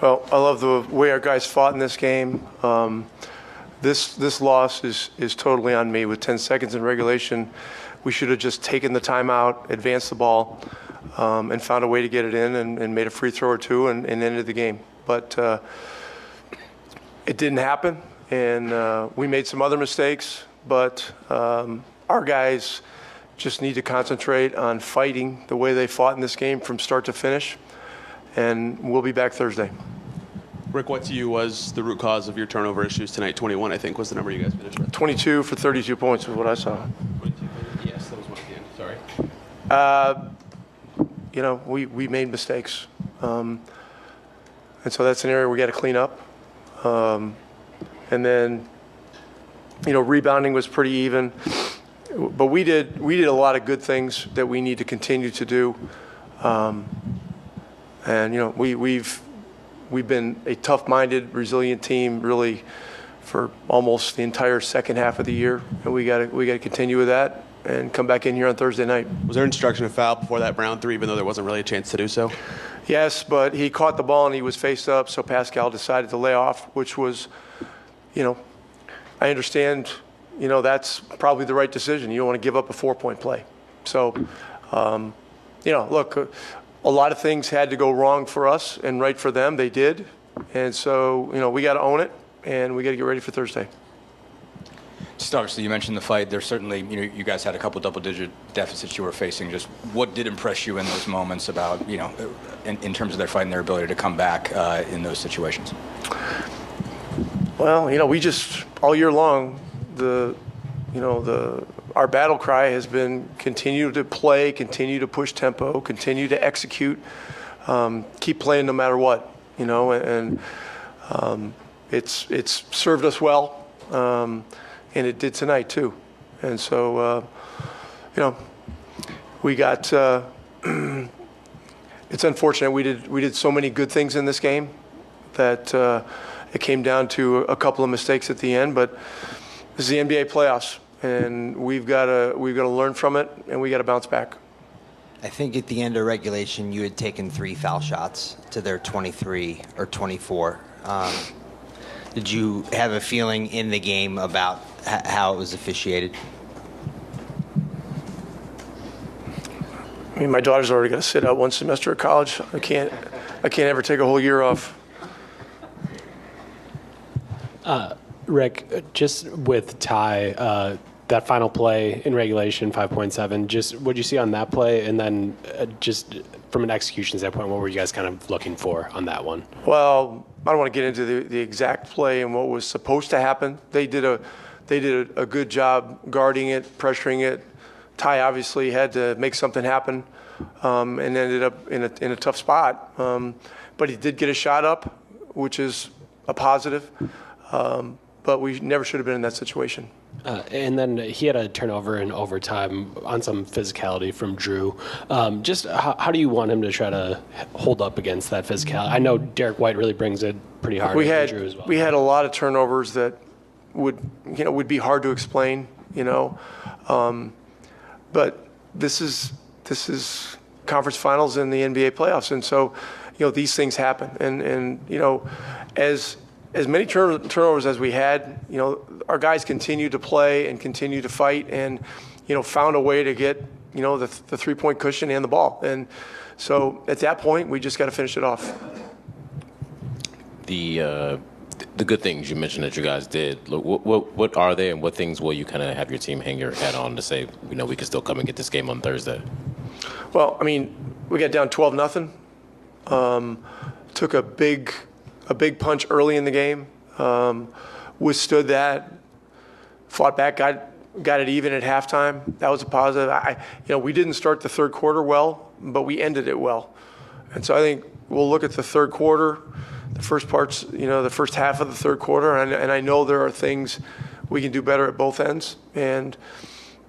Well, I love the way our guys fought in this game. This loss is totally on me. With 10 seconds in regulation, we should have just taken the timeout, advanced the ball, and found a way to get it in and made a free throw or two and ended the game. But it didn't happen, and we made some other mistakes. But our guys just need to concentrate on fighting the way they fought in this game from start to finish, and we'll be back Thursday. Rick, what to you was the root cause of your turnover issues tonight? 21, I think, was the number you guys finished with. 22 for 32 points was what I saw. 22, yes, that was one at the end. Sorry. We made mistakes. And so that's an area we got to clean up. And then, rebounding was pretty even. But we did a lot of good things that we need to continue to do. And we've been a tough-minded, resilient team really for almost the entire second half of the year, and we got to continue with that and come back in here on Thursday night. Was there instruction of foul before that Brown three, even though there wasn't really a chance to do so? Yes, but he caught the ball and he was face up, so Pascal decided to lay off, which was, I understand, that's probably the right decision. You don't want to give up a 4-point play. So, look, a lot of things had to go wrong for us and right for them. They did. And so, we got to own it, and we got to get ready for Thursday. Just obviously, you mentioned the fight. There's certainly, you guys had a couple double-digit deficits you were facing. Just what did impress you in those moments about, in terms of their fight and their ability to come back in those situations? Well, we just, all year long, our battle cry has been continue to play, continue to push tempo, continue to execute, keep playing no matter what, and it's served us well, and it did tonight too. And so, we got, it's unfortunate we did so many good things in this game that it came down to a couple of mistakes at the end, but this is the NBA playoffs. And we've got to learn from it, and we got to bounce back. I think at the end of regulation, you had taken 3 foul shots to their 23 or 24. Did you have a feeling in the game about how it was officiated? I mean, my daughter's already got to sit out one semester at college. I can't ever take a whole year off. Rick, just with Ty, that final play in regulation, 5.7, just what did you see on that play? And then just from an execution standpoint, what were you guys kind of looking for on that one? Well, I don't want to get into the exact play and what was supposed to happen. They did a good job guarding it, pressuring it. Ty obviously had to make something happen and ended up in a tough spot. But he did get a shot up, which is a positive. But we never should have been in that situation. And then he had a turnover in overtime on some physicality from Drew. Just how do you want him to try to hold up against that physicality? I know Derek White really brings it pretty hard. We had Drew as well. We had a lot of turnovers that would be hard to explain. But this is conference finals in the NBA playoffs, and so these things happen. And as many turnovers as we had, our guys continued to play and continued to fight and, found a way to get, the 3-point cushion and the ball. And so at that point, we just got to finish it off. The good things you mentioned that you guys did, what are they, and what things will you kind of have your team hang your hat on to say, we can still come and get this game on Thursday? Well, I mean, we got down 12-0. Took a big punch early in the game, withstood that, fought back, got it even at halftime. That was a positive. We didn't start the third quarter well, but we ended it well. And so I think we'll look at the third quarter, the first parts, the first half of the third quarter, and I know there are things we can do better at both ends, and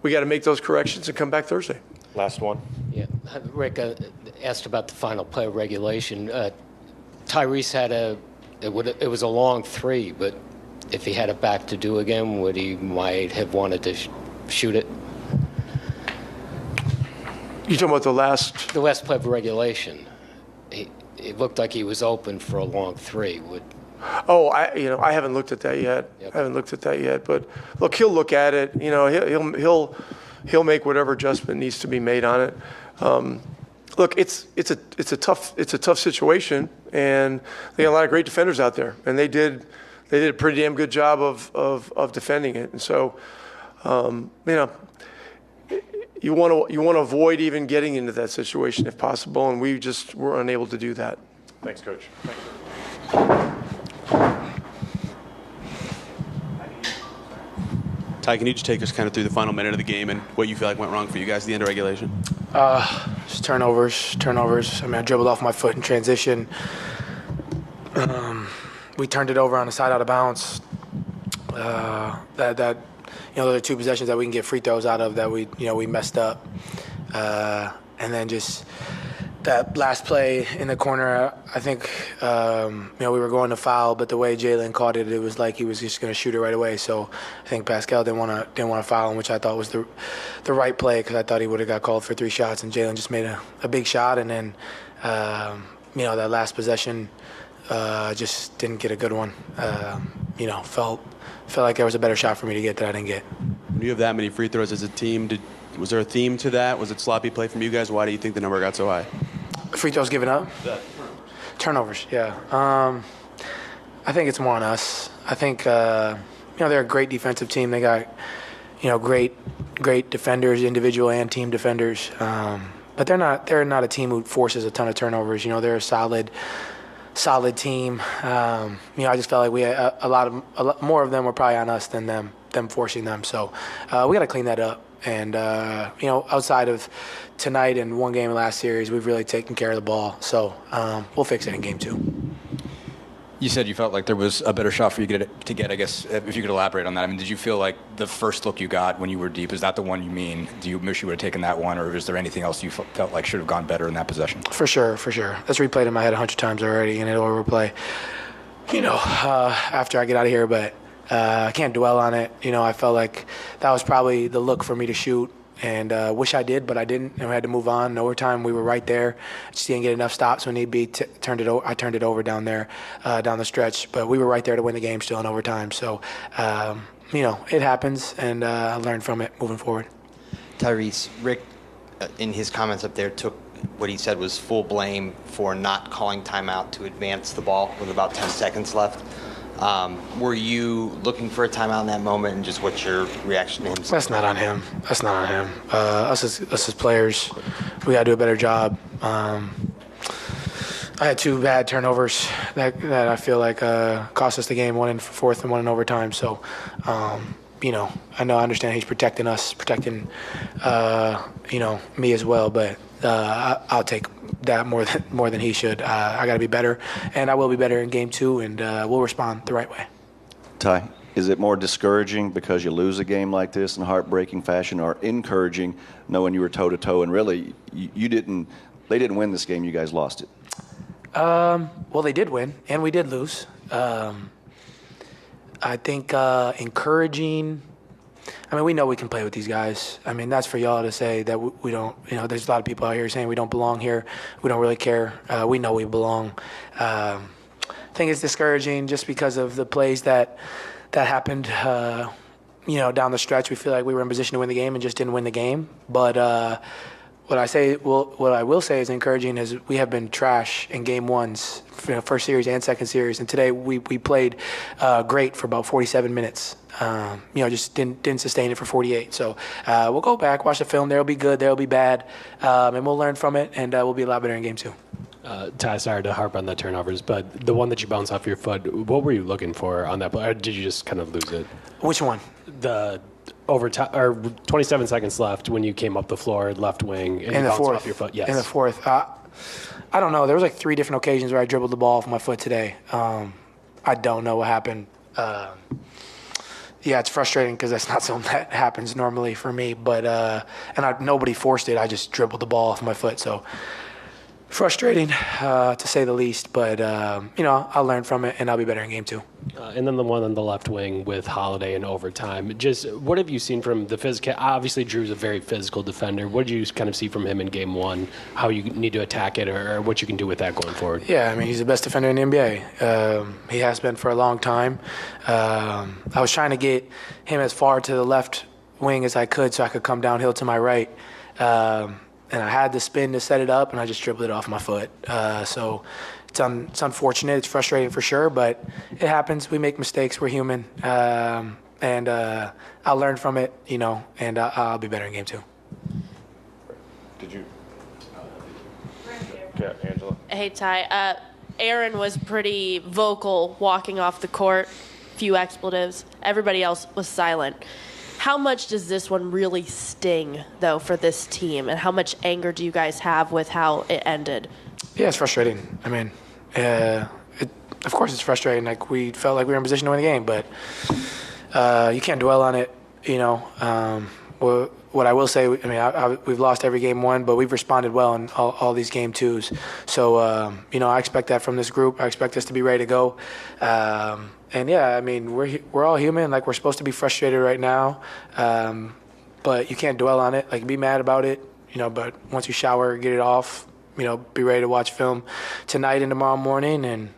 we got to make those corrections and come back Thursday. Last one. Yeah, Rick asked about the final play of regulation. Tyrese had it was a long 3, but if he had it back to do again, he might have wanted to shoot it? You talking about the last play of regulation? it looked like he was open for a long three. Oh, I haven't looked at that yet. Yep. I haven't looked at that yet. But look, he'll look at it. He'll make whatever adjustment needs to be made on it. Look, it's a tough situation, and they got a lot of great defenders out there, and they did a pretty damn good job of defending it. And so, you want to avoid even getting into that situation if possible, and we just were unable to do that. Thanks, Coach. Ty, can you just take us kind of through the final minute of the game and what you feel like went wrong for you guys at the end of regulation? Just turnovers. I mean, I dribbled off my foot in transition. We turned it over on the side out of bounds. Those are two possessions that we can get free throws out of that we messed up. And then just that last play in the corner, I think, we were going to foul, but the way Jalen caught it, it was like he was just going to shoot it right away. So I think Pascal didn't want to foul him, which I thought was the right play because I thought he would have got called for 3 shots, and Jalen just made a big shot. And then, that last possession just didn't get a good one. Felt like there was a better shot for me to get that I didn't get. When you have that many free throws as a team, was there a theme to that? Was it sloppy play from you guys? Why do you think the number got so high? Free throws given up? Turnovers, yeah. I think it's more on us. I think, they're a great defensive team. They got, great defenders, individual and team defenders. But they're not a team who forces a ton of turnovers. They're a solid team. I just felt like we had a lot more of them were probably on us than them forcing them. So we got to clean that up. And, outside of tonight and one game in last series, we've really taken care of the ball. So we'll fix it in game 2. You said you felt like there was a better shot for you to get, I guess, if you could elaborate on that. I mean, did you feel like the first look you got when you were deep, is that the one you mean? Do you wish you would have taken that one, or is there anything else you felt like should have gone better in that possession? For sure. That's replayed in my head 100 times already, and it'll replay, after I get out of here. But I can't dwell on it. I felt like that was probably the look for me to shoot, and wish I did, but I didn't, and we had to move on. In overtime, we were right there. Just didn't get enough stops when need be. I turned it over down there, down the stretch, but we were right there to win the game still in overtime. So, it happens, and I learned from it moving forward. Tyrese, Rick, in his comments up there, took what he said was full blame for not calling timeout to advance the ball with about 10 seconds left. Were you looking for a timeout in that moment, and just what's your reaction to him? That's not on him. Us as players, we got to do a better job. I had 2 bad turnovers that I feel like cost us the game, one in fourth and one in overtime. So, I understand he's protecting us, protecting, me as well, but I'll take that more than he should. I got to be better, and I will be better in game 2, and we'll respond the right way. Ty, is it more discouraging because you lose a game like this in heartbreaking fashion, or encouraging knowing you were toe-to-toe and really they didn't win this game, you guys lost it? Well, they did win, and we did lose. I think encouraging. I mean, we know we can play with these guys. I mean, that's for y'all to say that we don't. There's a lot of people out here saying we don't belong here. We don't really care. We know we belong. I think it's discouraging just because of the plays that happened. Down the stretch, we feel like we were in position to win the game and just didn't win the game. But what I will say is encouraging is we have been trash in game 1s, first series and second series, and today we played great for about 47 minutes. Just didn't sustain it for 48. So we'll go back, watch the film. There'll be good, there'll be bad, and we'll learn from it, and we'll be a lot better in game 2. Ty, sorry to harp on the turnovers, but the one that you bounced off your foot, what were you looking for on that play? Or did you just kind of lose it? Which one? The overtime, or 27 seconds left when you came up the floor, left wing, and in you the bounced fourth. off your foot. Yes. In the fourth. I don't know. There was like 3 different occasions where I dribbled the ball off my foot today. I don't know what happened. It's frustrating because that's not something that happens normally for me. But nobody forced it. I just dribbled the ball off my foot. So Frustrating, to say the least, but I'll learn from it and I'll be better in game 2. And then the one on the left wing with Holiday in overtime. Just what have you seen from the physical? Obviously, Drew's a very physical defender. What did you kind of see from him in game 1? How you need to attack it, or what you can do with that going forward? Yeah, I mean, he's the best defender in the NBA. He has been for a long time. I was trying to get him as far to the left wing as I could so I could come downhill to my right. And I had the spin to set it up, and I just dribbled it off my foot. So it's unfortunate. It's frustrating for sure, but it happens. We make mistakes. We're human. And I'll learn from it, and I'll be better in game 2. Did you? Yeah, Angela. Hey, Ty. Aaron was pretty vocal walking off the court, few expletives. Everybody else was silent. How much does this one really sting, though, for this team? And how much anger do you guys have with how it ended? Yeah, it's frustrating. I mean, of course it's frustrating. Like, we felt like we were in position to win the game, but you can't dwell on it, What I will say, I mean, we've lost every game 1, but we've responded well in all these game 2s. So, I expect that from this group. I expect us to be ready to go. And yeah, I mean, we're all human. Like, we're supposed to be frustrated right now, but you can't dwell on it. Like, be mad about it, But once you shower, get it off. Be ready to watch film tonight and tomorrow morning. And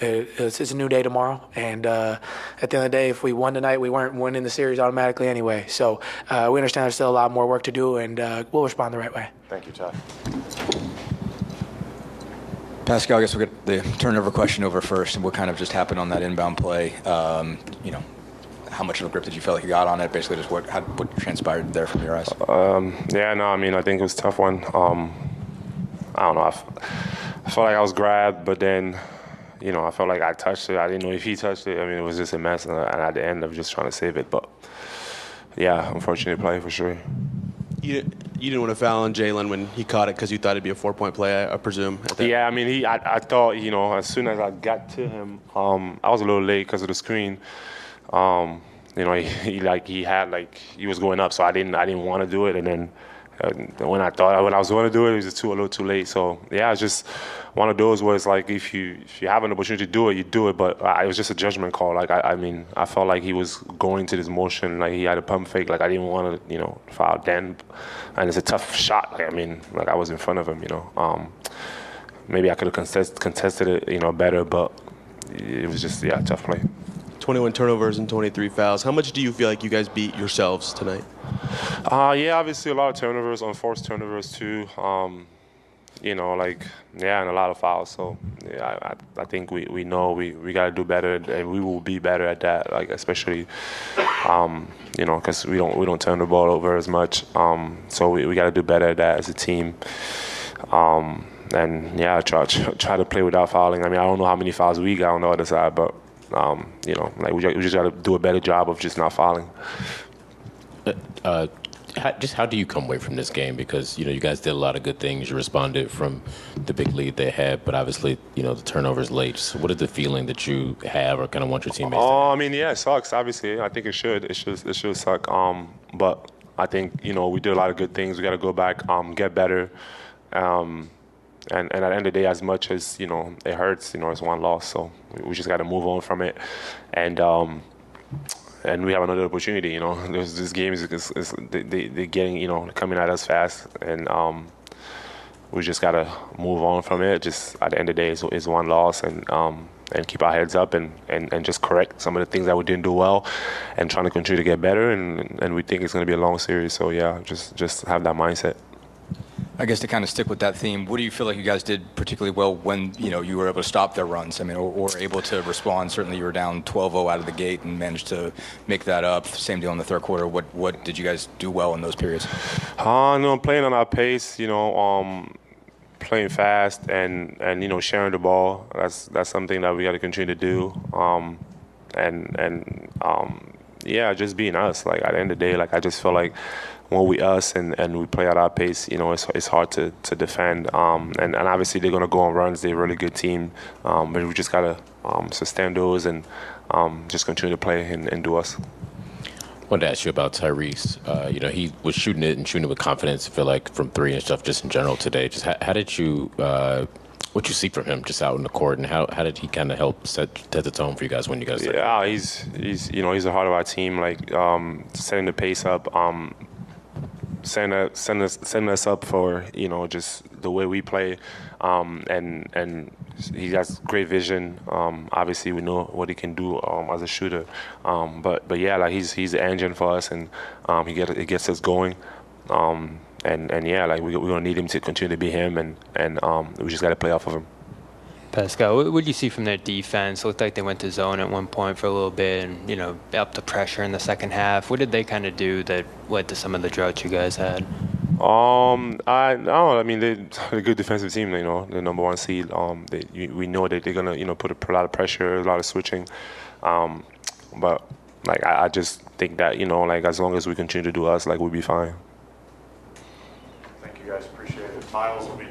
it's a new day tomorrow. And at the end of the day, if we won tonight, we weren't winning the series automatically anyway. So we understand there's still a lot more work to do, and we'll respond the right way. Thank you, Todd. Pascal, I guess we'll get the turnover question over first, and what kind of just happened on that inbound play. How much of a grip did you feel like you got on it? Basically, just what transpired there from your eyes? I think it was a tough one. I don't know. I felt like I was grabbed, but then, I felt like I touched it. I didn't know if he touched it. I mean, it was just a mess, and at the end, I was just trying to save it. But, yeah, unfortunate play for sure. You didn't want to foul on Jalen when he caught it because you thought it'd be a 4-point play, I presume. Yeah, I mean, I thought, as soon as I got to him, I was a little late because of the screen. He was going up, so I didn't want to do it, and then when I was going to do it was just a little too late. So yeah, it's just one of those where it's like if you have an opportunity to do it, you do it. But it was just a judgment call. Like I felt like he was going to this motion, like he had a pump fake. Like I didn't want to foul then, and it's a tough shot. Like I was in front of him. Maybe I could have contested it better, but it was just a tough play. 21 turnovers and 23 fouls. How much do you feel like you guys beat yourselves tonight? Obviously a lot of turnovers, unforced turnovers too. And a lot of fouls. So yeah, I think we know we got to do better, and we will be better at that. Like especially, because we don't turn the ball over as much. So we got to do better at that as a team. And yeah, try to play without fouling. I mean, I don't know how many fouls we got on the other side, but. We just got to do a better job of just not fouling. How do you come away from this game? Because, you guys did a lot of good things. You responded from the big lead they had, but obviously, the turnover's late. So what is the feeling that you have or kind of want your teammates to have? I mean, yeah, it sucks, obviously. I think it should. It should suck. But I think, we did a lot of good things. We got to go back, get better. And at the end of the day, as much as, it hurts, it's one loss. So we just got to move on from it. And we have another opportunity, This game is they're getting, coming at us fast. And we just got to move on from it. Just at the end of the day, it's one loss. And keep our heads up and just correct some of the things that we didn't do well and trying to continue to get better. And we think it's going to be a long series. So, yeah, just have that mindset. I guess to kind of stick with that theme, what do you feel like you guys did particularly well when you were able to stop their runs? I mean, or able to respond. Certainly, you were down 12-0 out of the gate and managed to make that up. Same deal in the third quarter. What did you guys do well in those periods? Playing on our pace. Playing fast and sharing the ball. That's something that we got to continue to do. Just being us. Like at the end of the day, like I just feel like. When we us and we play at our pace, it's hard to defend. And obviously they're going to go on runs. They're a really good team. But we just got to sustain those and just continue to play and do us. wanted to ask you about Tyrese. He was shooting it with confidence, I feel like, from three and stuff just in general today. Just how did you, what you see from him just out in the court, and how did he kind of help set the tone for you guys when you guys? Yeah, he's the heart of our team, like setting the pace up, setting us up for just the way we play, and he has great vision. Obviously, we know what he can do as a shooter, but yeah, like he's the engine for us, and he gets us going. And yeah, like we're gonna need him to continue to be him, and we just got to play off of him. Pascal, what did you see from their defense? Looked like they went to zone at one point for a little bit, and upped the pressure in the second half. What did they kind of do that led to some of the droughts you guys had? I mean, they're a good defensive team. The number one seed. We know that they're gonna put a lot of pressure, a lot of switching. But like I just think that like as long as we continue to do us, like we'll be fine. Thank you guys, appreciate it. Miles will be